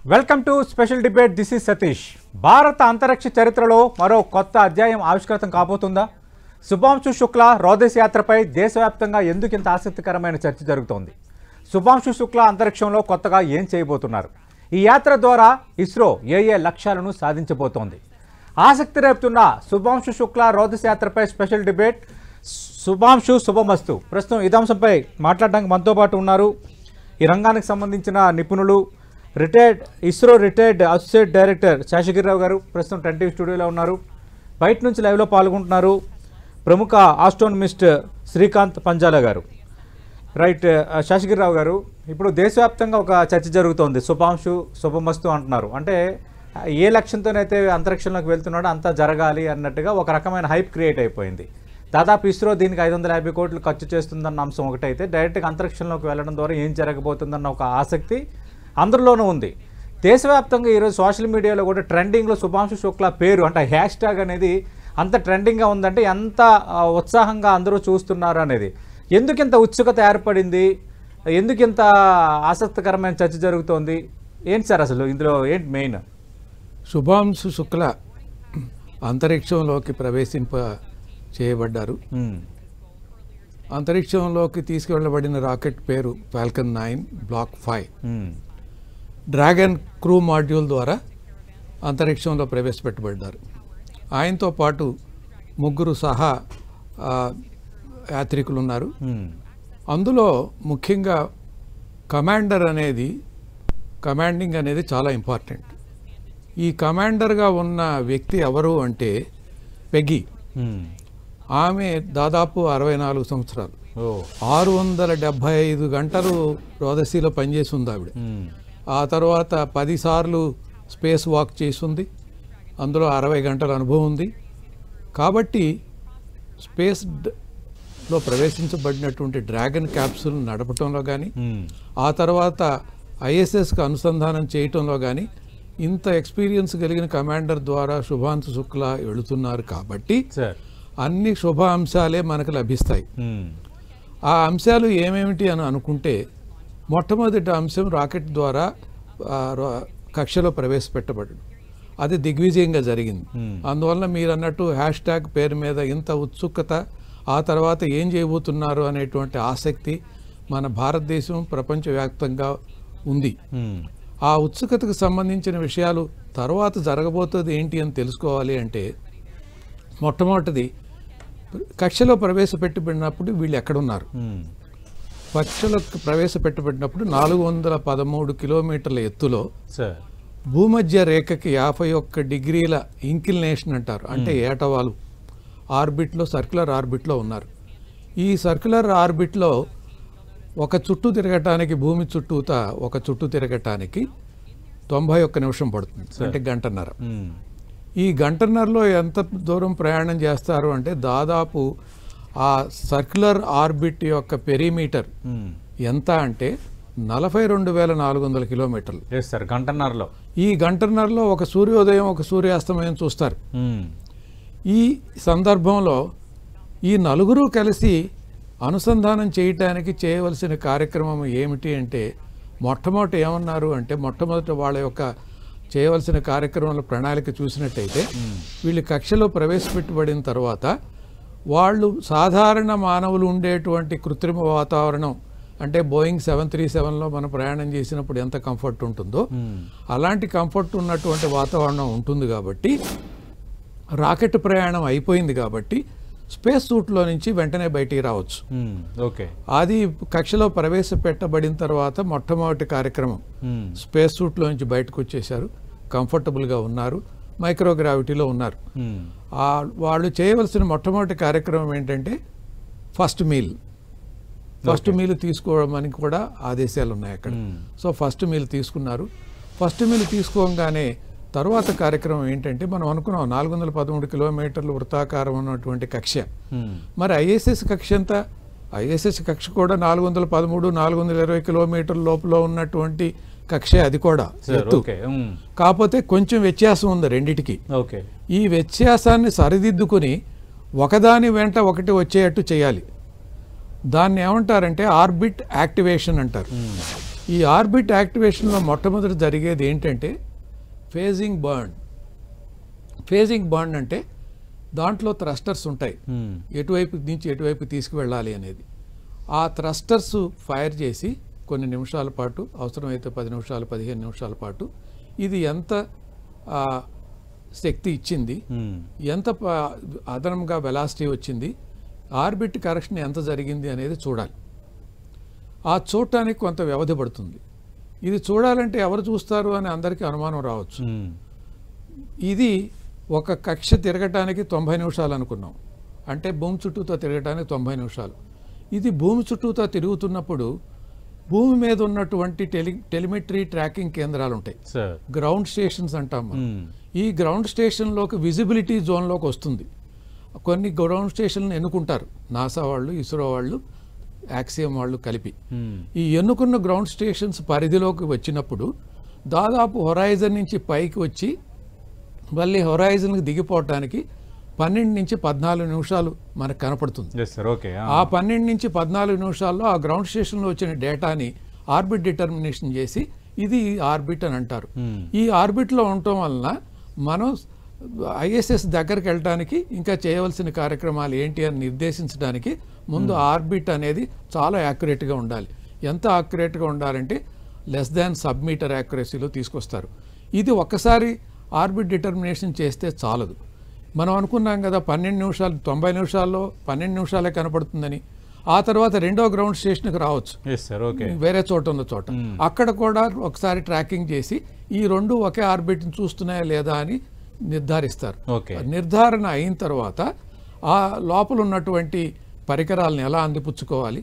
Welcome to special debate. This is Satish. భారత అంతరిక్ష చరిత్రలో మరో కొత్త అధ్యాయం ఆవిష్కృతం కాబోతుందా? శుభాంశు శుక్లా రోదసి యాత్రపై దేశవ్యాప్తంగా ఎందుకు ఇంత ఆసక్తికరమైన చర్చ జరుగుతోంది? శుభాంశు శుక్లా అంతరిక్షంలో కొత్తగా ఏం చేయబోతున్నారు? ఈ యాత్ర ద్వారా ఇస్రో ఏ లక్ష్యాలను సాధించబోతోంది? ఆసక్తి రేపుతున్న శుభాంశు శుక్లా రోదసి యాత్రపై స్పెషల్ డిబేట్. శుభాంశు శుభమస్తు. ప్రస్తుతం ఇదే అంశంపై మాట్లాడడానికి మనతో పాటు ఉన్నారు ఈ రంగానికి సంబంధించిన నిపుణులు, ISRO retired associate director Seshagiri Rao గారు ప్రస్తుతం 10 స్టూడియోలో ఉన్నారు. బయట నుంచి లైవ్లో పాల్గొంటున్నారు ప్రముఖ ఆస్ట్రోనమిస్ట్ శ్రీకాంత్ పంజాల గారు. రైట్, శేషగిరిరావు గారు, ఇప్పుడు దేశవ్యాప్తంగా ఒక చర్చ జరుగుతోంది. శుభాంశు శుభమస్తు అంటున్నారు. అంటే ఏ లక్ష్యంతోనైతే అంతరిక్షంలోకి వెళ్తున్నాడో అంతా జరగాలి అన్నట్టుగా ఒక రకమైన హైప్ క్రియేట్ అయిపోయింది. దాదాపు ఇస్రో దీనికి 550 కోట్లు ఖర్చు చేస్తుందన్న అంశం ఒకటైతే, డైరెక్ట్గా అంతరిక్షంలోకి వెళ్ళడం ద్వారా ఏం జరగబోతుందన్న ఒక ఆసక్తి అందరిలోనూ ఉంది. దేశవ్యాప్తంగా ఈరోజు సోషల్ మీడియాలో కూడా ట్రెండింగ్లో శుభాంశు శుక్లా పేరు అంటే హ్యాష్ ట్యాగ్ అనేది అంత ట్రెండింగ్గా ఉందంటే ఎంత ఉత్సాహంగా అందరూ చూస్తున్నారు అనేది. ఎందుకింత ఉత్సుకత ఏర్పడింది? ఎందుకింత ఆసక్తికరమైన చర్చ జరుగుతోంది? ఏంటి సార్ అసలు ఇందులో ఏంటి మెయిన్? శుభాంశు శుక్లా అంతరిక్షంలోకి చేయబడ్డారు. అంతరిక్షంలోకి తీసుకువెళ్ళబడిన రాకెట్ పేరు Falcon 9 block 5. Dragon crew module ద్వారా అంతరిక్షంలో ప్రవేశపెట్టబడ్డారు. ఆయనతో పాటు 3 సహా యాత్రికులు ఉన్నారు. అందులో ముఖ్యంగా కమాండింగ్ అనేది చాలా ఇంపార్టెంట్. ఈ కమాండర్గా ఉన్న వ్యక్తి ఎవరు అంటే పెగ్గి. ఆమె దాదాపు 64 సంవత్సరాలు, 675 గంటలు రోదసీలో పనిచేసి ఉంది ఆవిడ. ఆ తర్వాత 10 సార్లు స్పేస్ వాక్ చేసింది. అందులో 60 గంటల అనుభవం ఉంది. కాబట్టి స్పేస్లో ప్రవేశించబడినటువంటి డ్రాగన్ క్యాప్సూల్ నడపటంలో కానీ, ఆ తర్వాత ఐఎస్ఎస్కి అనుసంధానం చేయటంలో కానీ ఇంత ఎక్స్పీరియన్స్ కలిగిన కమాండర్ ద్వారా శుభాంశు శుక్లా వెళుతున్నారు. కాబట్టి అన్ని శుభ అంశాలే మనకు లభిస్తాయి. ఆ అంశాలు ఏమేమిటి అని అనుకుంటే, మొట్టమొదటి అంశం రాకెట్ ద్వారా కక్షలో ప్రవేశపెట్టబడడం. అది దిగ్విజయంగా జరిగింది. అందువల్ల మీరు అన్నట్టు హ్యాష్ ట్యాగ్ పేరు మీద ఇంత ఉత్సుకత, ఆ తర్వాత ఏం చేయబోతున్నారు అనేటువంటి ఆసక్తి మన భారతదేశం ప్రపంచవ్యాప్తంగా ఉంది. ఆ ఉత్సుకతకు సంబంధించిన విషయాలు తర్వాత జరగబోతుంది ఏంటి అని తెలుసుకోవాలి అంటే, మొట్టమొదటిది కక్షలో ప్రవేశపెట్టబడినప్పుడు వీళ్ళు ఎక్కడున్నారు? కక్షలోకి ప్రవేశపెట్టబడినప్పుడు 413 కిలోమీటర్ల ఎత్తులో భూమధ్య రేఖకి 51 డిగ్రీల ఇంక్లినేషన్ అంటారు, అంటే ఏటవాలు ఆర్బిట్లో, సర్క్యులర్ ఆర్బిట్లో ఉన్నారు. ఈ సర్క్యులర్ ఆర్బిట్లో ఒక చుట్టూ తిరగటానికి, భూమి చుట్టూతా ఒక చుట్టూ తిరగటానికి 91 నిమిషం పడుతుంది, అంటే గంటన్నర. ఈ గంటన్నరలో ఎంత దూరం ప్రయాణం చేస్తారు అంటే, దాదాపు ఆ సర్క్యులర్ ఆర్బిట్ యొక్క పెరిమీటర్ ఎంత అంటే 42,400 కిలోమీటర్లు. గంటన్నరలో. ఈ గంటన్నరలో ఒక సూర్యోదయం, ఒక సూర్యాస్తమయం చూస్తారు. ఈ సందర్భంలో ఈ నలుగురు కలిసి అనుసంధానం చేయటానికి చేయవలసిన కార్యక్రమం ఏమిటి అంటే, మొట్టమొదటి ఏమన్నారు అంటే, మొట్టమొదటి వాళ్ళ యొక్క చేయవలసిన కార్యక్రమాల ప్రణాళిక చూసినట్టయితే, వీళ్ళు కక్షలో ప్రవేశపెట్టబడిన తర్వాత వాళ్ళు సాధారణ మానవులు ఉండేటువంటి కృత్రిమ వాతావరణం, అంటే బోయింగ్ 737లో మనం ప్రయాణం చేసినప్పుడు ఎంత కంఫర్ట్ ఉంటుందో అలాంటి కంఫర్ట్ ఉన్నటువంటి వాతావరణం ఉంటుంది. కాబట్టి రాకెట్ ప్రయాణం అయిపోయింది కాబట్టి స్పేస్ సూట్లో నుంచి వెంటనే బయటికి రావచ్చు. అది కక్షలో ప్రవేశపెట్టబడిన తర్వాత మొట్టమొదటి కార్యక్రమం, స్పేస్ సూట్లో నుంచి బయటకు వచ్చేసారు, కంఫర్టబుల్గా ఉన్నారు, మైక్రోగ్రావిటీలో ఉన్నారు. వాళ్ళు చేయవలసిన మొట్టమొదటి కార్యక్రమం ఏంటంటే ఫస్ట్ మీల్ తీసుకోవడానికి కూడా ఆదేశాలు ఉన్నాయి అక్కడ. సో ఫస్ట్ మీల్ తీసుకున్నారు. ఫస్ట్ మీల్ తీసుకోగానే తర్వాత కార్యక్రమం ఏంటంటే, మనం అనుకున్నాం 413 కిలోమీటర్లు వృత్తాకారం ఉన్నటువంటి కక్ష. మరి ఐఎస్ఎస్ కక్ష ఎంత? ఐఎస్ఎస్ కక్ష కూడా 413, 420 కిలోమీటర్ల లోపల ఉన్నటువంటి కక్ష, అది కూడా ఎత్తు. కాకపోతే కొంచెం వ్యత్యాసం ఉంది రెండిటికి. ఈ వ్యత్యాసాన్ని సరిదిద్దుకుని ఒకదాని వెంట ఒకటి వచ్చేటట్టు చేయాలి. దాన్ని ఏమంటారంటే ఆర్బిట్ యాక్టివేషన్ అంటారు. ఈ ఆర్బిట్ యాక్టివేషన్లో మొట్టమొదటి జరిగేది ఏంటంటే ఫేజింగ్ బర్న్. ఫేజింగ్ బర్న్ అంటే దాంట్లో థ్రస్టర్స్ ఉంటాయి, ఎటువైపు నుంచి ఎటువైపు తీసుకువెళ్ళాలి అనేది. ఆ థ్రస్టర్స్ ఫైర్ చేసి కొన్ని నిమిషాల పాటు, అవసరమైతే 10 నిమిషాలు 15 నిమిషాల పాటు ఇది ఎంత శక్తి ఇచ్చింది, ఎంత అదనంగా వెలాసిటీ వచ్చింది, ఆర్బిట్ కరెక్షన్ ఎంత జరిగింది అనేది చూడాలి. ఆ చూడటానికి కొంత వ్యవధి పడుతుంది. ఇది చూడాలంటే ఎవరు చూస్తారు అని అందరికీ అనుమానం రావచ్చు. ఇది ఒక కక్ష తిరగటానికి 90 నిమిషాలు అనుకున్నాం, అంటే భూమి చుట్టూతో తిరగటానికి 90 నిమిషాలు. ఇది భూమి చుట్టూతో తిరుగుతున్నప్పుడు భూమి మీద ఉన్నటువంటి టెలిమెట్రీ ట్రాకింగ్ కేంద్రాలు ఉంటాయి, గ్రౌండ్ స్టేషన్స్ అంటాం మనం. ఈ గ్రౌండ్ స్టేషన్లోకి విజిబిలిటీ జోన్లోకి వస్తుంది. కొన్ని గ్రౌండ్ స్టేషన్లను ఎన్నుకుంటారు నాసా వాళ్ళు, ఇస్రో వాళ్ళు, యాక్సియం వాళ్ళు కలిపి. ఈ ఎన్నుకున్న గ్రౌండ్ స్టేషన్స్ పరిధిలోకి వచ్చినప్పుడు దాదాపు హొరైజన్ నుంచి పైకి వచ్చి మళ్ళీ హొరైజన్కి దిగిపోవటానికి 12 నుంచి 14 నిమిషాలు మనకు కనపడుతుంది. ఆ 12 నుంచి 14 నిమిషాల్లో ఆ గ్రౌండ్ స్టేషన్లో వచ్చిన డేటాని ఆర్బిట్ డిటర్మినేషన్ చేసి ఇది ఆర్బిట్ అని అంటారు. ఈ ఆర్బిట్లో ఉండటం వలన మనం ఐఎస్ఎస్ దగ్గరికి వెళ్ళడానికి ఇంకా చేయవలసిన కార్యక్రమాలు ఏంటి అని నిర్దేశించడానికి ముందు ఆర్బిట్ అనేది చాలా యాక్యురేట్గా ఉండాలి. ఎంత యాక్యురేట్గా ఉండాలంటే లెస్ దాన్ సబ్మీటర్ యాక్యురసీలో తీసుకొస్తారు. ఇది ఒక్కసారి ఆర్బిట్ డిటర్మినేషన్ చేస్తే చాలదు. మనం అనుకున్నాం కదా 12 నిమిషాలు, 90 నిమిషాల్లో 12 నిమిషాలే కనపడుతుందని. ఆ తర్వాత రెండో గ్రౌండ్ స్టేషన్కి రావచ్చు, వేరే చోట ఉన్న చోట. అక్కడ కూడా ఒకసారి ట్రాకింగ్ చేసి ఈ రెండు ఒకే ఆర్బిట్ని చూస్తున్నాయా లేదా అని నిర్ధారిస్తారు. నిర్ధారణ అయిన తర్వాత ఆ లోపల ఉన్నటువంటి పరికరాలను ఎలా అందిపుచ్చుకోవాలి,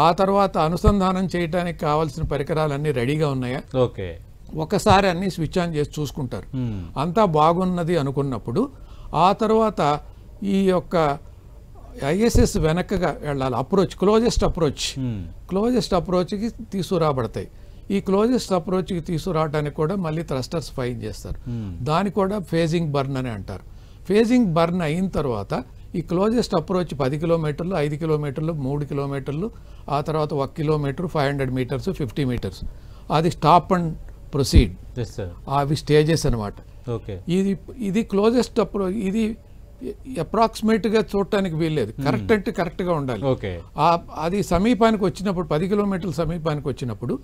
ఆ తర్వాత అనుసంధానం చేయడానికి కావాల్సిన పరికరాలన్నీ రెడీగా ఉన్నాయా, ఒకసారి అన్ని స్విచ్ ఆన్ చేసి చూసుకుంటారు. అంతా బాగున్నది అనుకున్నప్పుడు ఆ తర్వాత ఈ యొక్క ఐఎస్ఎస్ వెనకగా వెళ్ళాలి. క్లోజెస్ట్ అప్రోచ్కి తీసుకురాబడతాయి. ఈ క్లోజెస్ట్ అప్రోచ్కి తీసుకురావడానికి కూడా మళ్ళీ థ్రస్టర్స్ ఫైర్ చేస్తారు. దాన్ని కూడా ఫేజింగ్ బర్న్ అని అంటారు. ఫేజింగ్ బర్న్ అయిన తర్వాత ఈ క్లోజెస్ట్ అప్రోచ్ 10 కిలోమీటర్లు, 5 కిలోమీటర్లు, 3 కిలోమీటర్లు, ఆ తర్వాత 1 కిలోమీటర్, 500 మీటర్స్, 50 మీటర్స్, అది స్టాప్ అండ్ ప్రొసీడ్. అవి స్టేజెస్ అనమాట. ఇది క్లోజెస్ట్ అప్రోచ్. ఇది అప్రాక్సిమేట్గా చూడటానికి వీల్లేదు, కరెక్ట్ అంటే కరెక్ట్గా ఉండాలి. అది సమీపానికి వచ్చినప్పుడు, 10 కిలోమీటర్ల సమీపానికి వచ్చినప్పుడు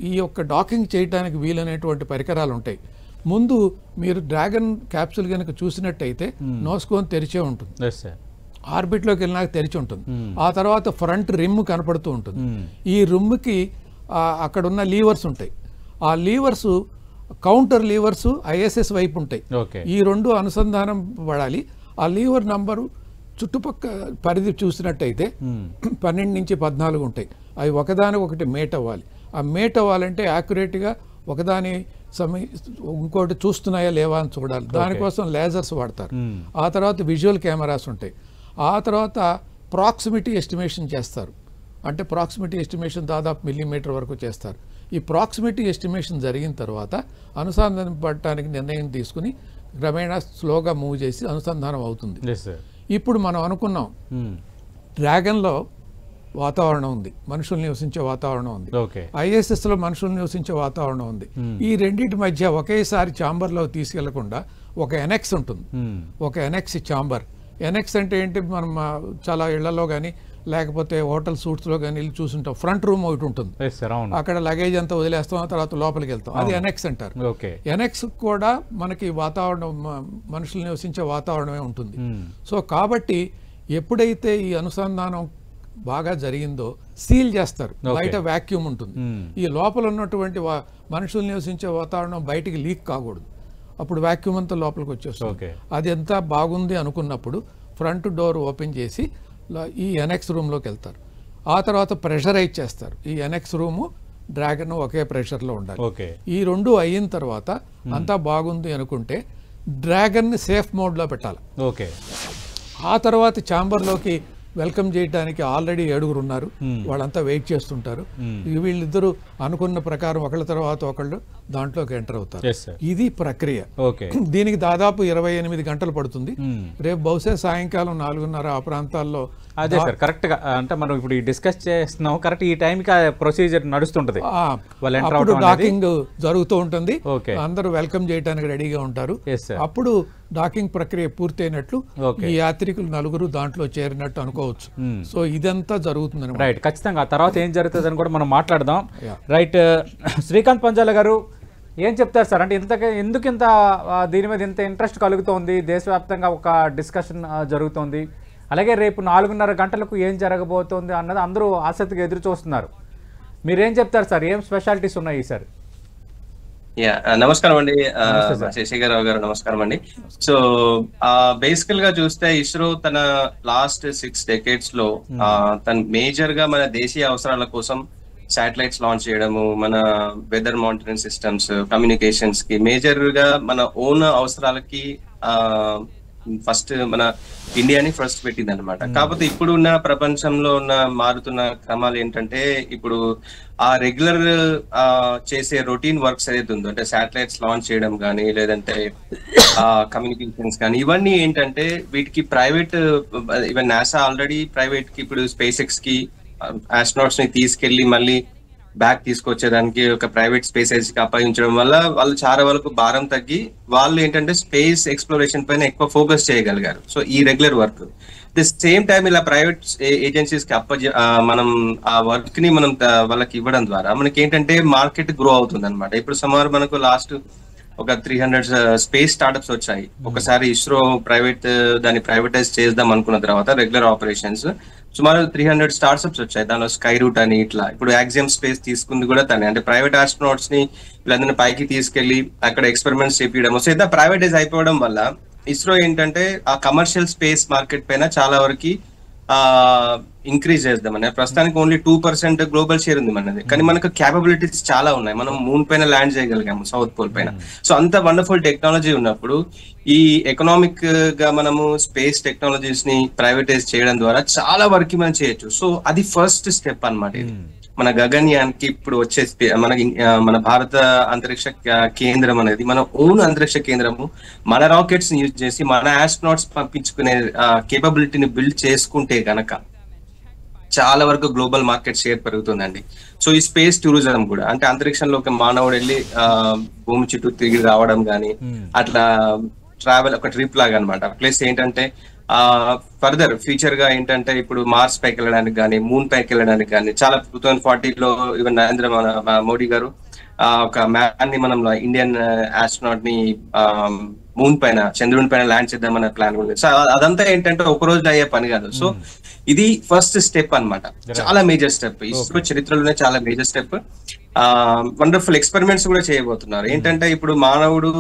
ఈ యొక్క డాకింగ్ చేయడానికి వీలైనటువంటి పరికరాలు ఉంటాయి. ముందు మీరు డ్రాగన్ క్యాప్సూల్ కనుక చూసినట్టయితే నోస్కోన్ తెరిచే ఉంటుంది, ఆర్బిట్లోకి వెళ్ళినాక తెరిచి ఉంటుంది. ఆ తర్వాత ఫ్రంట్ రిమ్ కనపడుతూ ఉంటుంది. ఈ రిమ్కి అక్కడ ఉన్న లీవర్స్ ఉంటాయి. ఆ లీవర్స్ కౌంటర్ లీవర్స్ ఐఎస్ఎస్ వైపు ఉంటాయి. ఈ రెండు అనుసంధానం పడాలి. ఆ లీవర్ నంబరు చుట్టుపక్క పరిధి చూసినట్టయితే 12 నుంచి 14 ఉంటాయి. అవి ఒకదానికొకటి మేట్ అవ్వాలి. ఆ మేట్ అవ్వాలంటే యాక్యురేట్గా ఒకదాని ఇంకోటి చూస్తున్నాయా లేవా అని చూడాలి. దానికోసం లేజర్స్ వాడతారు. ఆ తర్వాత విజువల్ కెమెరాస్ ఉంటాయి. ఆ తర్వాత ప్రాక్సిమిటీ ఎస్టిమేషన్ చేస్తారు. అంటే ప్రాక్సిమిటీ ఎస్టిమేషన్ దాదాపు మిల్లీమీటర్ వరకు చేస్తారు. ఈ ప్రాక్సిమిటీ ఎస్టిమేషన్ జరిగిన తర్వాత అనుసంధానం పడటానికి నిర్ణయం తీసుకుని క్రమేణా స్లోగా మూవ్ చేసి అనుసంధానం అవుతుంది. ఇప్పుడు మనం అనుకున్నాం డ్రాగన్లో వాతావరణం ఉంది, మనుషులు నివసించే వాతావరణం ఉంది, ఐఎస్ఎస్లో మనుషులు నివసించే వాతావరణం ఉంది. ఈ రెండింటి మధ్య ఒకేసారి ఛాంబర్లో తీసుకెళ్లకుండా ఒక ఎనెక్స్ ఉంటుంది, ఒక ఎనెక్స్ ఛాంబర్. ఎనెక్స్ అంటే ఏంటి, మనం చాలా ఇళ్లలో కానీ లేకపోతే హోటల్ సూట్స్లో కానీ వెళ్ళి చూసుంటాం. ఫ్రంట్ రూమ్ ఒకటి ఉంటుంది, అక్కడ లగేజ్ అంతా వదిలేస్తాం, తర్వాత లోపలికి వెళ్తాం. అది ఎనెక్స్ అంటారు. ఎనెక్స్ కూడా మనకి వాతావరణం, మనుషులు నివసించే వాతావరణమే ఉంటుంది. సో కాబట్టి ఎప్పుడైతే ఈ అనుసంధానం బాగా జరిగిందో సీల్ చేస్తారు. బయట వాక్యూమ్ ఉంటుంది. ఈ లోపల ఉన్నటువంటి మనుషులు నివసించే వాతావరణం బయటికి లీక్ కాకూడదు. అప్పుడు వాక్యూమ్ అంతా లోపలికి వచ్చేస్తుంది. అది ఎంత బాగుంది అనుకున్నప్పుడు ఫ్రంట్ డోర్ ఓపెన్ చేసి ఈ ఎనెక్స్ రూమ్లోకి వెళ్తారు. ఆ తర్వాత ప్రెషరైజ్ చేస్తారు. ఈ ఎనెక్స్ రూము డ్రాగన్ ఒకే ప్రెషర్లో ఉండాలి. ఈ రెండు అయిన తర్వాత అంతా బాగుంది అనుకుంటే డ్రాగన్ని సేఫ్ మోడ్లో పెట్టాలి. ఆ తర్వాత ఛాంబర్లోకి వెల్కమ్ చేయడానికి ఆల్రెడీ 7 ఉన్నారు. వాళ్ళంతా వెయిట్ చేస్తుంటారు. వీళ్ళిద్దరూ అనుకున్న ప్రకారం ఒకళ్ళ తర్వాత ఒకళ్ళు దాంట్లోకి ఎంటర్ అవుతారు. ఇది ప్రక్రియ. దీనికి దాదాపు 28 గంటలు పడుతుంది. రేపు బహుశా సాయంకాలం 4:30 ఆ ప్రాంతాల్లో. అదే సార్, కరెక్ట్ గా అంటే మనం ఇప్పుడు డిస్కస్ చేస్తున్నాం, కరెక్ట్ ఈ టైంకి ప్రొసీజర్ నడుస్తుంటది. అప్పుడు డాకింగ్ జరుగుతూ ఉంటుంది. అందరూ వెల్కమ్ చేయడానికి రెడీగా ఉంటారు. అప్పుడు డాకింగ్ ప్రక్రియ పూర్తయినట్లు ఈ యాత్రికులు 4 దాంట్లో చేరినట్టు అనుకోవచ్చు. సో ఇదంతా జరుగుతుంది. రైట్, ఖచ్చితంగా. తర్వాత ఏం జరుగుతుంది అని కూడా మనం మాట్లాడదాం. రైట్, శ్రీకాంత్ పంజాల గారు ఏం చెప్తారు సార్? అంటే ఎందుకు ఇంత దీని మీద ఇంత ఇంట్రెస్ట్ కలుగుతోంది? దేశవ్యాప్తంగా ఒక డిస్కషన్ జరుగుతోంది. అలాగే రేపు 4:30 గంటలకు ఏం జరగబోతోంది అన్నది అందరూ ఆసక్తిగా ఎదురు చూస్తున్నారు. మీరేం చెప్తారు సార్? ఏం స్పెషాలిటీస్ ఉన్నాయి సార్? నమస్కారం అండి శేషగారావు గారు, నమస్కారం అండి. సో బేసికల్ గా చూస్తే ఇస్రో తన లాస్ట్ 6 decades లో తన మేజర్ గా మన దేశీయ అవసరాల కోసం శాటిలైట్స్ లాంచ్ చేయడము, మన వెదర్ మానిటరింగ్ సిస్టమ్స్, కమ్యూనికేషన్స్ కి మేజర్ గా మన ఓన్ అవసరాలకి ఫస్ట్ మన ఇండియాని ఫస్ట్ పెట్టింది అనమాట. కాకపోతే ఇప్పుడు ఉన్న ప్రపంచంలో ఉన్న మారుతున్న క్రమాలు ఏంటంటే, ఇప్పుడు ఆ రెగ్యులర్ చేసే రొటీన్ వర్క్స్ ఏదైతే ఉందో, అంటే శాటిలైట్స్ లాంచ్ చేయడం కానీ, లేదంటే కమ్యూనికేషన్స్ కానీ, ఇవన్నీ ఏంటంటే వీటికి private, even NASA already private కి ఇప్పుడు స్పేస్ ఎక్స్ కి ఆస్ట్రోనాట్స్ ని తీసుకెళ్లి మళ్ళీ బ్యాక్ తీసుకొచ్చేదానికి ఒక ప్రైవేట్ స్పేస్ ఏజెన్సీకి అప్పగించడం వల్ల వాళ్ళు చాలా వరకు భారం తగ్గి వాళ్ళు ఏంటంటే స్పేస్ ఎక్స్ప్లోరేషన్ పైన ఎక్కువ ఫోకస్ చేయగలిగారు. సో ఈ regular work the same time ఇలా ప్రైవేట్ ఏజెన్సీస్ కి మనం ఆ వర్క్ ని మనం వాళ్ళకి ఇవ్వడం ద్వారా మనకి ఏంటంటే మార్కెట్ గ్రో అవుతుంది అనమాట. ఇప్పుడు సుమారు మనకు లాస్ట్ ఒక 300 స్పేస్ స్టార్ట్అప్స్ వచ్చాయి. ఒకసారి ఇస్రో దాన్ని ప్రైవేటైజ్ చేద్దాం అనుకున్న తర్వాత రెగ్యులర్ ఆపరేషన్స్ సుమారు 300 స్టార్ట్అప్స్ వచ్చాయి. దానిలో స్కై రూట్ అని, ఇట్లా ఇప్పుడు యాక్సియం స్పేస్ తీసుకుంది కూడా తనే. అంటే ప్రైవేట్ ఆస్ట్రోనాట్స్ ని వీళ్ళందరినీ పైకి తీసుకెళ్లి అక్కడ ఎక్స్పెరిమెంట్స్ చేపించడం. సో ఇదంతా ప్రైవేటైజ్ అయిపోవడం వల్ల ఇస్రో ఏంటంటే ఆ కమర్షియల్ స్పేస్ మార్కెట్ పైన చాలా వరకు ఇంక్రీజ్ చేద్దామని. ప్రస్తుతానికి ఓన్లీ 2% గ్లోబల్ షేర్ ఉంది మనది, కానీ మనకు క్యాపబిలిటీస్ చాలా ఉన్నాయి. మనం మూన్ పైన ల్యాండ్ చేయగలిగాము, సౌత్ పోల్ పైన. సో అంత వండర్ఫుల్ టెక్నాలజీ ఉన్నప్పుడు ఈ ఎకనామిక్ గా మనము స్పేస్ టెక్నాలజీస్ ని ప్రైవేటైజ్ చేయడం ద్వారా చాలా వరకు మనం చేయొచ్చు. సో అది ఫస్ట్ స్టెప్ అన్నమాట. ఇది మన గగన్యానికి ఇప్పుడు వచ్చే మన భారత అంతరిక్ష కేంద్రం అనేది మన ఓన్ అంతరిక్ష కేంద్రము. మన రాకెట్స్ ని యూజ్ చేసి మన ఆస్ట్రోనాట్స్ పంపించుకునే కేపబిలిటీని బిల్డ్ చేసుకుంటే గనక చాలా వరకు గ్లోబల్ మార్కెట్ షేర్ పెరుగుతుందండి. సో ఈ స్పేస్ టూరిజం కూడా, అంటే అంతరిక్షంలో ఒక మానవుడు వెళ్ళి భూమి చుట్టూ తిరిగి రావడం కానీ, అట్లా ట్రావెల్ ఒక ట్రిప్ లాగా అనమాట. ప్లస్ ఏంటంటే ఫర్దర్ ఫ్యూచర్ గా ఏంటంటే ఇప్పుడు మార్స్ పైకి వెళ్ళడానికి కానీ, మూన్ పైకి వెళ్ళడానికి కానీ చాలా 2040లో ఈవెన్ నరేంద్ర మోడీ గారు ఒక మ్యాన్ ని మనం ఇండియన్ ఆస్ట్రోనాట్ ని మూన్ పైన, చంద్రుని పైన ల్యాండ్ చేద్దామన్న ప్లాన్ ఉంది. సో అదంతా ఏంటంటే ఒక రోజు అయ్యే పని కాదు. సో ఇది ఫస్ట్ స్టెప్ అన్నమాట, చాలా మేజర్ స్టెప్. ఇస్రో చరిత్రలోనే చాలా మేజర్ స్టెప్. వండర్ఫుల్ ఎక్స్పెరిమెంట్స్ కూడా చేయబోతున్నారు. ఏంటంటే ఇప్పుడు మానవుడు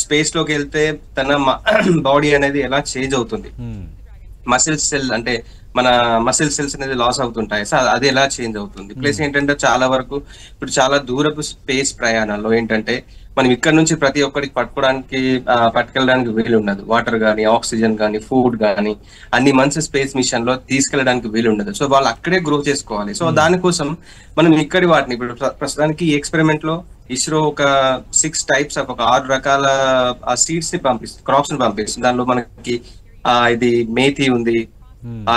స్పేస్ లోకి వెళ్తే తన బాడీ అనేది ఎలా చేంజ్ అవుతుంది, మసిల్ సెల్ అంటే మన మసిల్ సెల్స్ అనేది లాస్ అవుతుంటాయి. సో అది ఎలా చేంజ్ అవుతుంది. ప్లస్ ఏంటంటే చాలా వరకు ఇప్పుడు చాలా దూరపు స్పేస్ ప్రయాణాల్లో ఏంటంటే మనం ఇక్కడ నుంచి ప్రతి ఒక్కరికి పట్టుకెళ్ళడానికి వీలు ఉండదు. వాటర్ కానీ, ఆక్సిజన్ కానీ, ఫుడ్ కానీ అన్ని మంత్స్ స్పేస్ మిషన్ లో తీసుకెళ్ళడానికి వీలు ఉండదు. సో వాళ్ళు అక్కడే గ్రో చేసుకోవాలి. సో దానికోసం మనం ఇక్కడి వాటిని ఇప్పుడు ప్రస్తుతానికి ఈ ఎక్స్పెరిమెంట్ లో ఇస్రో ఒక 6 types ఒక 6 రకాల సీడ్స్ ని పంపిస్తుంది, క్రాప్స్ ని పంపిస్తుంది. దానిలో మనకి ఇది మేథి ఉంది,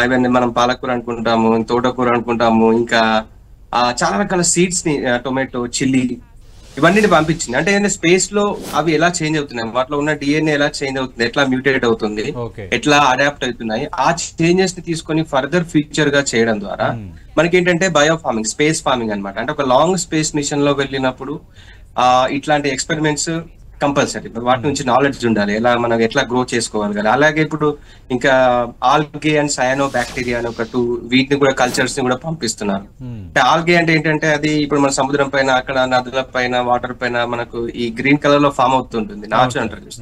ఇవన్నీ మనం పాలకూర అనుకుంటాము, తోటకూర అనుకుంటాము, ఇంకా చాలా రకాల సీడ్స్ ని, టొమాటో, చిల్లీ, ఇవన్నీ పంపించింది. అంటే ఏంటంటే స్పేస్ లో అవి ఎలా చేంజ్ అవుతున్నాయి, వాటిలో ఉన్న డిఎన్ఏ ఎలా చేంజ్ అవుతుంది, ఎట్లా మ్యూటేట్ అవుతుంది, ఎట్లా అడాప్ట్ అవుతున్నాయి, ఆ చేంజెస్ ని తీసుకొని ఫర్దర్ ఫ్యూచర్ గా చేయడం ద్వారా మనకి ఏంటంటే బయో ఫార్మింగ్, స్పేస్ ఫార్మింగ్ అనమాట. అంటే ఒక లాంగ్ స్పేస్ మిషన్ లో వెళ్ళినప్పుడు ఇట్లాంటి ఎక్స్పెరిమెంట్స్ కంపల్సరీ. వాటి నుంచి నాలెడ్జ్ ఉండాలి, ఎలా మనం ఎట్లా గ్రో చేసుకోగలగాలి. అలాగే ఇప్పుడు ఇంకా ఆల్గే అండ్ సయానో బ్యాక్టీరియా అని ఒక 2 వీటిని కూడా కల్చర్స్ ని కూడా పంపిస్తున్నారు. ఆల్గే అంటే ఏంటంటే అది ఇప్పుడు మన సముద్రం పైన, అక్కడ నదుల పైన, వాటర్ పైన మనకు ఈ గ్రీన్ కలర్ లో ఫామ్ అవుతుంటుంది, నాచు అంటారు.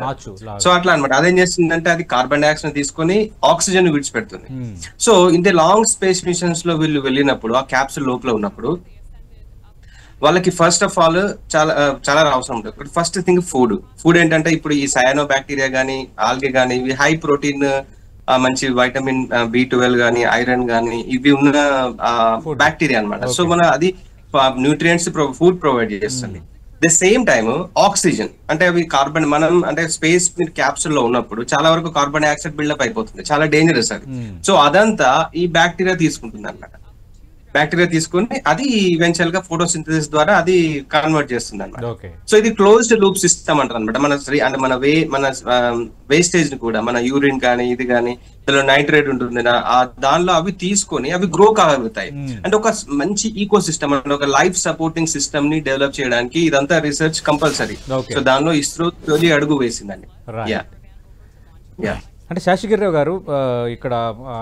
సో అట్లా అనమాట. అదేం చేస్తుందంటే అది కార్బన్ డైఆక్సైడ్ తీసుకొని ఆక్సిజన్ విడిచిపెడుతుంది. So in the long space missions లో వీళ్ళు వెళ్ళినప్పుడు ఆ క్యాప్సుల్ లోపల ఉన్నప్పుడు వాళ్ళకి ఫస్ట్ ఆఫ్ ఆల్ చాలా అవసరం ఉంటుంది. ఫస్ట్ థింగ్ ఫుడ్ ఏంటంటే ఇప్పుడు ఈ సయానో బ్యాక్టీరియా కానీ, ఆల్గే కానీ ఇవి హై ప్రోటీన్ మంచి వైటమిన్ B12 కానీ ఐరన్ కానీ ఇవి ఉన్న బ్యాక్టీరియా అన్నమాట. సో మన అది న్యూట్రియంట్స్ ఫుడ్ ప్రొవైడ్ చేస్తుంది. ద సేమ్ టైమ్ ఆక్సిజన్ అంటే అవి కార్బన్, మనం అంటే స్పేస్ క్యాప్సూల్ లో ఉన్నప్పుడు చాలా వరకు కార్బన్ డైఆక్సైడ్ బిల్డప్ అయిపోతుంది, చాలా డేంజరస్ అది. సో అదంతా ఈ బ్యాక్టీరియా తీసుకుంటుంది అన్నమాట. బ్యాక్టీరియా తీసుకుని అది ఈవెన్చువల్ గా ఫోటోసింథసిస్ ద్వారా అది కన్వర్ట్ చేస్తుంది అన్నమాట. సో ఇది క్లోజ్డ్ లూప్ సిస్టమ్ అంటారు అనమాట. అంటే మన వేస్టేజ్ ని కూడా, మన యూరిన్ కానీ ఇది కానీ ఇందులో నైట్రేట్ ఉంటుంది, దానిలో అవి తీసుకొని అవి గ్రో కాగలుగుతాయి. అంటే ఒక మంచి ఈకో సిస్టమ్ అంటే ఒక లైఫ్ సపోర్టింగ్ సిస్టమ్ ని డెవలప్ చేయడానికి ఇదంతా రీసెర్చ్ కంపల్సరీ. సో దానిలో ఇస్రో తొలి అడుగు వేసిందండి. అంటే శేషగిరిరావు గారు ఇక్కడ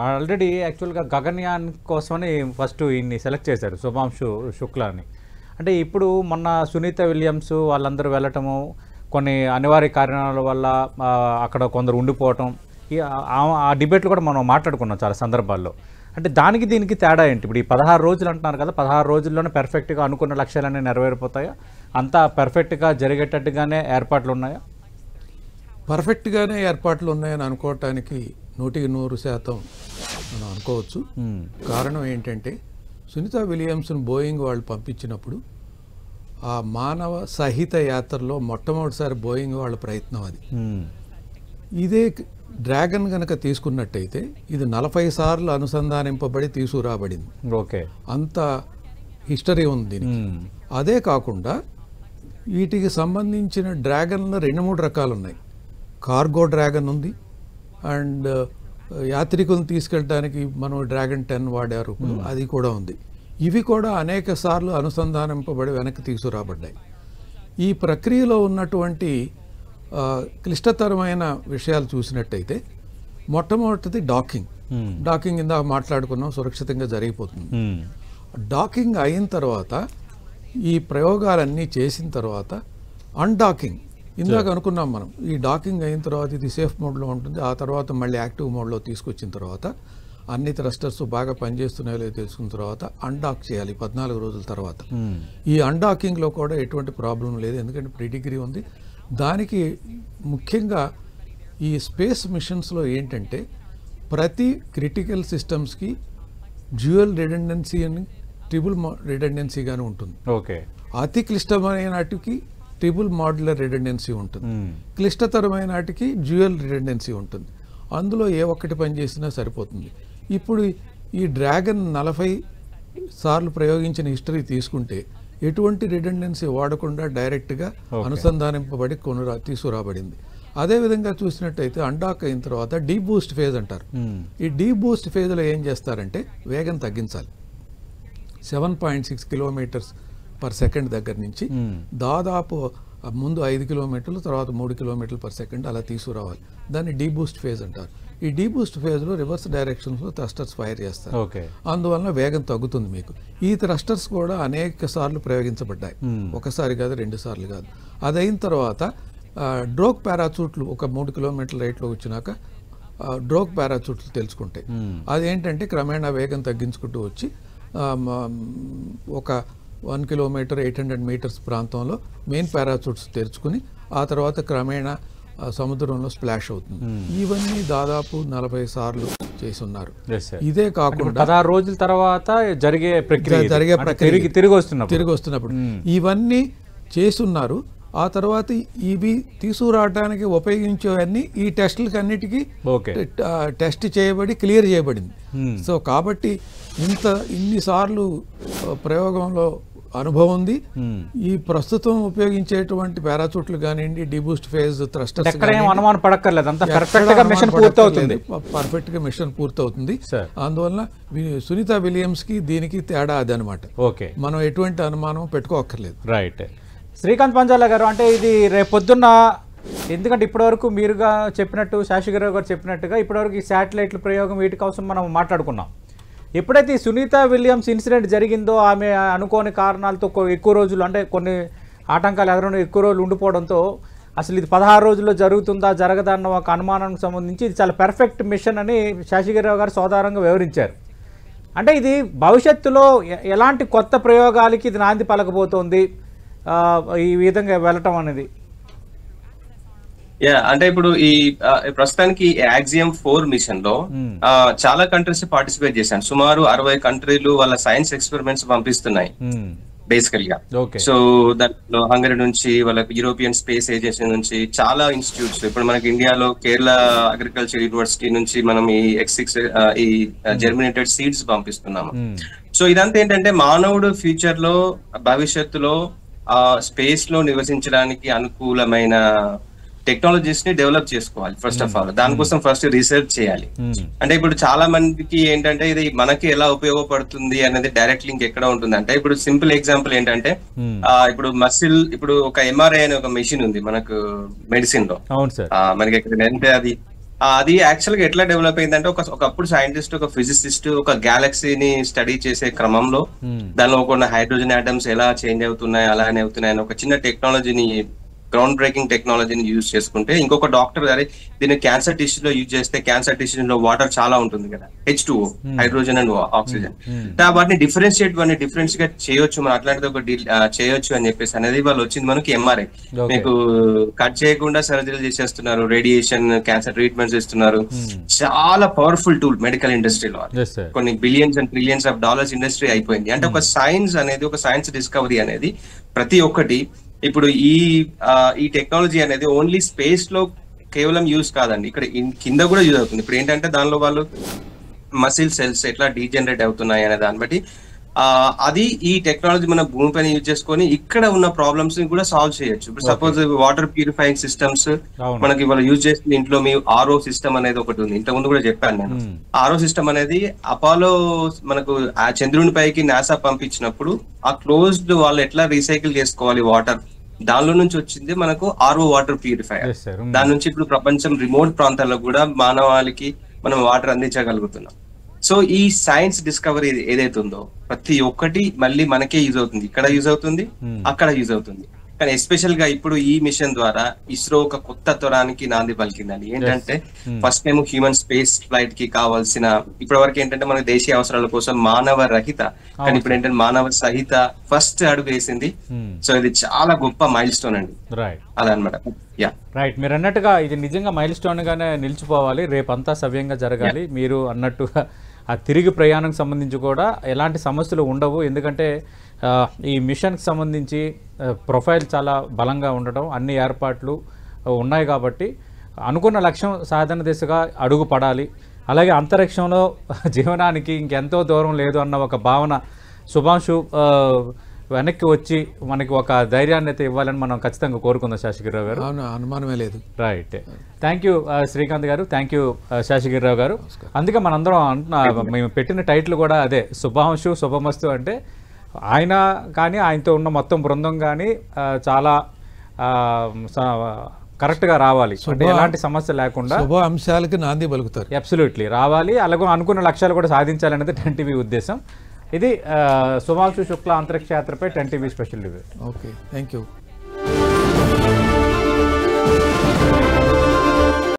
ఆల్రెడీ యాక్చువల్గా గగన్యాన్ కోసమని ఫస్ట్ ఈయన్ని సెలెక్ట్ చేశారు, శుభాంశు శుక్లాని. అంటే ఇప్పుడు మొన్న సునీత విలియమ్స్ వాళ్ళందరూ వెళ్ళటము, కొన్ని అనివార్య కారణాల వల్ల అక్కడ కొందరు ఉండిపోవటం, ఆ డిబేట్లు కూడా మనం మాట్లాడుకున్నాం చాలా సందర్భాల్లో. అంటే దానికి దీనికి తేడా ఏంటి? ఇప్పుడు ఈ 16 రోజులు అంటున్నారు కదా, 16 రోజుల్లోనే పర్ఫెక్ట్గా అనుకున్న లక్ష్యాలన్నీ నెరవేరిపోతాయా? అంతా పర్ఫెక్ట్గా జరిగేటట్టుగానే ఏర్పాట్లు ఉన్నాయా? పర్ఫెక్ట్గానే ఏర్పాట్లు ఉన్నాయని అనుకోవటానికి 100% మనం అనుకోవచ్చు. కారణం ఏంటంటే సునీత విలియమ్స్ను బోయింగ్ వాళ్ళు పంపించినప్పుడు ఆ మానవ సహిత యాత్రలో మొట్టమొదటిసారి బోయింగ్ వాళ్ళ ప్రయత్నం అది. ఇదే డ్రాగన్ కనుక తీసుకున్నట్టయితే ఇది 40 సార్లు అనుసంధానింపబడి తీసుకురాబడింది. ఓకే, అంత హిస్టరీ ఉంది దీనికి. అదే కాకుండా వీటికి సంబంధించిన డ్రాగన్లో 2-3 రకాలు ఉన్నాయి. కార్గో డ్రాగన్ ఉంది, అండ్ యాత్రికులను తీసుకెళ్ళడానికి మనం డ్రాగన్ 10 వాడారు, అది కూడా ఉంది. ఇవి కూడా అనేక సార్లు అనుసంధానింపబడి వెనక్కి తీసుకురాబడ్డాయి. ఈ ప్రక్రియలో ఉన్నటువంటి క్లిష్టతరమైన విషయాలు చూసినట్టయితే మొట్టమొదటిది డాకింగ్ ఇందాక మాట్లాడుకున్నాం, సురక్షితంగా జరిగిపోతుంది. డాకింగ్ అయిన తర్వాత ఈ ప్రయోగాలన్నీ చేసిన తర్వాత అన్డాకింగ్, ఇందాక అనుకున్నాం మనం, ఈ డాకింగ్ అయిన తర్వాత ఇది సేఫ్ మోడ్లో ఉంటుంది, ఆ తర్వాత మళ్ళీ యాక్టివ్ మోడ్లో తీసుకొచ్చిన తర్వాత అన్ని థ్రస్టర్స్ బాగా పనిచేస్తున్నాయో లేదో తెలుసుకున్న తర్వాత అన్డాక్ చేయాలి 14 రోజుల తర్వాత. ఈ అన్డాకింగ్లో కూడా ఎటువంటి ప్రాబ్లం లేదు, ఎందుకంటే ప్రీడిగ్రీ ఉంది. దానికి ముఖ్యంగా ఈ స్పేస్ మిషన్స్లో ఏంటంటే ప్రతి క్రిటికల్ సిస్టమ్స్కి డ్యూయల్ రిడెండెన్సీ అని ట్రిపుల్ రిడెండెన్సీ గానే ఉంటుంది. ఓకే, అతి క్లిష్టమైన నాటికి ట్రిపుల్ మాడ్యులర్ రిడెండెన్సీ ఉంటుంది, క్లిష్టతరమైన నాటికి డ్యూయల్ రిడెండెన్సీ ఉంటుంది. అందులో ఏ ఒక్కటి పనిచేసినా సరిపోతుంది. ఇప్పుడు ఈ డ్రాగన్ 40 సార్లు ప్రయోగించిన హిస్టరీ తీసుకుంటే ఎటువంటి రిడెండెన్సీ వాడకుండా డైరెక్ట్గా అనుసంధానింపబడి తీసుకురాబడింది. అదేవిధంగా చూసినట్టయితే అన్డాక్ అయిన తర్వాత డీప్ బూస్ట్ ఫేజ్ అంటారు. ఈ డీప్ బూస్ట్ ఫేజ్లో ఏం చేస్తారంటే వేగం తగ్గించాలి. 7.6 km/s దగ్గర నుంచి దాదాపు ముందు 5 కిలోమీటర్లు, తర్వాత 3 km/s అలా తీసుకురావాలి. దాన్ని డీ బూస్ట్ ఫేజ్ అంటారు. ఈ డీ బూస్ట్ ఫేజ్లో రివర్స్ డైరెక్షన్స్లో థ్రస్టర్స్ ఫైర్ చేస్తారు. అందువలన వేగం తగ్గుతుంది మీకు. ఈ థ్రస్టర్స్ కూడా అనేక సార్లు ప్రయోగించబడ్డాయి, ఒకసారి కాదు 2 సార్లు కాదు. అదైన తర్వాత డ్రోగ్ పారాచూట్లు ఒక 3 కిలోమీటర్ల రేట్లో వచ్చినాక డ్రోగ్ పారాచూట్లు తెలుసుకుంటాయి. అదేంటంటే క్రమేణా వేగం తగ్గించుకుంటూ వచ్చి ఒక 1 కిలోమీటర్ 800 మీటర్స్ ప్రాంతంలో మెయిన్ పారాచూట్స్ తెరుచుకుని ఆ తర్వాత క్రమేణా సముద్రంలో స్ప్లాష్ అవుతుంది. ఇవన్నీ దాదాపు 40 సార్లు చేసి ఉన్నారు. ఇదే కాకుండా 16 రోజుల తర్వాత జరిగే ప్రక్రియ తిరిగి వస్తున్నప్పుడు ఇవన్నీ చేస్తున్నారు. ఆ తర్వాత ఇవి తీసుకురావడానికి ఉపయోగించేవన్నీ ఈ టెస్టులకి అన్నిటికీ టెస్ట్ చేయబడి క్లియర్ చేయబడింది. సో కాబట్టి ఇన్నిసార్లు ప్రయోగంలో అనుభవం ఉంది. ఈ ప్రస్తుతం ఉపయోగించేటువంటి పారాచూట్లు కానివ్వండి, డీబూస్ట్ ఫేజ్ థ్రస్టర్స్ పర్ఫెక్ట్ గా మిషన్ పూర్తవుతుంది. అందువల్ల సునీత విలియమ్స్ కి దీనికి తేడా అదనమాట. మనం ఎటువంటి అనుమానం పెట్టుకోక్కర్లేదు. రైట్. శ్రీకాంత్ పంజాల గారు, అంటే ఇది రేపొద్దున్న, ఎందుకంటే ఇప్పటివరకు మీరుగా చెప్పినట్టు, శేషగిరిరావు గారు చెప్పినట్టుగా ఇప్పటివరకు ఈ శాటిలైట్ల ప్రయోగం వీటి కోసం మనం మాట్లాడుకున్నాం. ఎప్పుడైతే ఈ సునీత విలియమ్స్ ఇన్సిడెంట్ జరిగిందో ఆమె అనుకోని కారణాలతో ఎక్కువ రోజులు, అంటే కొన్ని ఆటంకాలు ఎదురైనా ఎక్కువ రోజులు ఉండిపోవడంతో అసలు ఇది 16 రోజుల్లో జరుగుతుందా జరగదా అన్న ఒక అనుమానానికి సంబంధించి ఇది చాలా పర్ఫెక్ట్ మిషన్ అని శేషగిరిరావు గారు సోదారంగా వివరించారు. అంటే ఇది భవిష్యత్తులో ఎలాంటి కొత్త ప్రయోగాలకి ఇది నాంది పలకబోతోంది ఈ విధంగా వెళ్ళటం అనేది? అంటే ఇప్పుడు ఈ ప్రస్తుతానికి యాక్సియం 4 మిషన్ లో చాలా కంట్రీస్ పార్టిసిపేట్ చేశాను. సుమారు 60 కంట్రీలు వాళ్ళ సైన్స్ ఎక్స్పెరిమెంట్స్ పంపిస్తున్నాయి బేసికల్ గా. సో దాంట్లో హంగరీ నుంచి, వాళ్ళ యూరోపియన్ స్పేస్ ఏజెన్సీ నుంచి చాలా ఇన్స్టిట్యూట్స్, ఇప్పుడు మనకి ఇండియాలో కేరళ అగ్రికల్చర్ యూనివర్సిటీ నుంచి మనం ఈ X6 ఈ జెర్మినేటెడ్ సీడ్స్ పంపిస్తున్నాము. సో ఇదంతా ఏంటంటే మానవుడు ఫ్యూచర్ లో భవిష్యత్తులో స్పేస్ లో నివసించడానికి అనుకూలమైన టెక్నాలజీస్ ని డెవలప్ చేసుకోవాలి. ఫస్ట్ ఆఫ్ ఆల్ దానికోసం ఫస్ట్ రీసెర్చ్ చేయాలి. అంటే ఇప్పుడు చాలా మందికి ఏంటంటే ఇది మనకి ఎలా ఉపయోగపడుతుంది అనేది డైరెక్ట్ లింక్ ఎక్కడ ఉంటుంది అంటే, ఇప్పుడు సింపుల్ ఎగ్జాంపుల్ ఏంటంటే ఇప్పుడు మసిల్, ఇప్పుడు ఒక MRI అనే ఒక మెషిన్ ఉంది మనకు మెడిసిన్ లో, మనకి ఎక్కడ అంటే అది యాక్చువల్ గా ఎట్లా డెవలప్ అయిందంటే ఒకప్పుడు సైంటిస్ట్, ఒక ఫిజిసిస్ట్ ఒక గ్యాలక్సీని స్టడీ చేసే క్రమంలో దానిలో కొన్ని హైడ్రోజన్ ఆటమ్స్ ఎలా చేంజ్ అవుతున్నాయి, అలానే అవుతున్నాయి అని ఒక చిన్న టెక్నాలజీని, గ్రౌండ్ బ్రేకింగ్ టెక్నాలజీని యూజ్ చేసుకుంటే, ఇంకొక డాక్టర్ గారి దీన్ని క్యాన్సర్ టిష్యూ లో యూజ్ చేస్తే క్యాన్సర్ టిష్యూ లో వాటర్ చాలా ఉంటుంది కదా, H2O, హైడ్రోజన్ అండ్ ఆక్సిజన్, వాటిని డిఫరెన్షియేట్ డిఫరెన్స్ గా చేయొచ్చు మనం, అట్లాంటిది ఒక చేయొచ్చు అని చెప్పేసి అనేది వాళ్ళు వచ్చింది మనకి MRI. మీకు కట్ చేయకుండా సర్జరీలు చేసేస్తున్నారు, రేడియేషన్ క్యాన్సర్ ట్రీట్మెంట్స్ ఇస్తున్నారు. చాలా పవర్ఫుల్ టూల్ మెడికల్ ఇండస్ట్రీలో, కొన్ని billions and trillions of dollars industry అయిపోయింది. అంటే ఒక సైన్స్ అనేది, ఒక సైన్స్ డిస్కవరీ అనేది ప్రతి ఒక్కటి ఇప్పుడు ఈ టెక్నాలజీ అనేది ఓన్లీ స్పేస్ లో కేవలం యూజ్ కాదండి, ఇక్కడ కింద కూడా యూజ్ అవుతుంది. ఇప్పుడు ఏంటంటే దానిలో వాళ్ళు మసిల్ సెల్స్ ఎట్లా డీజనరేట్ అవుతున్నాయి అనే దాన్ని బట్టి అది ఈ టెక్నాలజీ మన భూమిపైన యూజ్ చేసుకొని ఇక్కడ ఉన్న ప్రాబ్లమ్స్ ని కూడా సాల్వ్ చేయొచ్చు. ఇప్పుడు సపోజ్ వాటర్ ప్యూరిఫైయింగ్ సిస్టమ్స్ మనకి వాళ్ళు యూజ్ చేసిన ఇంట్లో మీ RO సిస్టమ్ అనేది ఒకటి ఉంది, ఇంతకుముందు కూడా చెప్పాను నేను. RO సిస్టమ్ అనేది అపోలో మనకు ఆ చంద్రుని పైకి నాసా పంపించినప్పుడు ఆ క్లోజ్డ్ వాళ్ళు ఎట్లా రీసైకిల్ చేసుకోవాలి వాటర్, దానిలో నుంచి వచ్చింది మనకు RO వాటర్ ప్యూరిఫైయర్. దాని నుంచి ఇప్పుడు ప్రపంచం రిమోట్ ప్రాంతాల్లో కూడా మానవాళికి మనం వాటర్ అందించగలుగుతున్నాం. సో ఈ సైన్స్ డిస్కవరీ ఏదైతే ఉందో ప్రతి ఒక్కటి మళ్ళీ మనకే యూజ్ అవుతుంది, ఇక్కడ యూజ్ అవుతుంది, అక్కడ యూజ్ అవుతుంది. కానీ ఎస్పెషల్ గా ఇప్పుడు ఈ మిషన్ ద్వారా ఇస్రో ఒక కొత్త తరానికి నాంది పలికిందండి. ఏంటంటే first time human space flight కి కావాల్సిన, ఇప్పటి వరకు ఏంటంటే మన దేశీయ అవసరాల కోసం మానవ రహిత, కానీ ఇప్పుడు ఏంటంటే మానవ సహిత ఫస్ట్ అడుగు వేసింది. సో ఇది చాలా గొప్ప మైల్ స్టోన్ అండి. అదనమాట. రైట్, మీరు అన్నట్టుగా ఇది నిజంగా మైల్ స్టోన్ గానే నిలిచిపోవాలి, రేపంతా సవ్యంగా జరగాలి. మీరు అన్నట్టుగా ఆ తిరిగి ప్రయాణం సంబంధించి కూడా ఎలాంటి సమస్యలు ఉండవు, ఎందుకంటే ఈ మిషన్కి సంబంధించి ప్రొఫైల్ చాలా బలంగా ఉండటం, అన్ని ఏర్పాట్లు ఉన్నాయి కాబట్టి అనుకున్న లక్ష్యం సాధన దిశగా అడుగు పడాలి. అలాగే అంతరిక్షంలో జీవనానికి ఇంకెంతో దూరం లేదు అన్న ఒక భావన శుభాంశు వెనక్కి వచ్చి మనకి ఒక ధైర్యాన్ని అయితే ఇవ్వాలని మనం ఖచ్చితంగా కోరుకుందాం శేషగిరిరావు గారు. అనుమానమే లేదు. రైట్, థ్యాంక్ యూ శ్రీకాంత్ గారు, థ్యాంక్ యూ శేషగిరిరావు గారు. అందుకే మనందరం అంటున్నా, మేము పెట్టిన టైటిల్ కూడా అదే, శుభాంశు శుభమస్తు. అంటే ఆయన కానీ ఆయనతో ఉన్న మొత్తం బృందం కానీ చాలా కరెక్ట్గా రావాలి, అంటే ఎలాంటి సమస్య లేకుండా శుభ అంశాలకి నాంది పలుకుతారు. అబ్సల్యూట్లీ రావాలి, అలాగే అనుకున్న లక్ష్యాలు కూడా సాధించాలనేది 10TV ఉద్దేశం. ఇది శుభాంశు శుక్లా అంతరిక్ష యాత్రపై 10TV special review. Okay, thank you.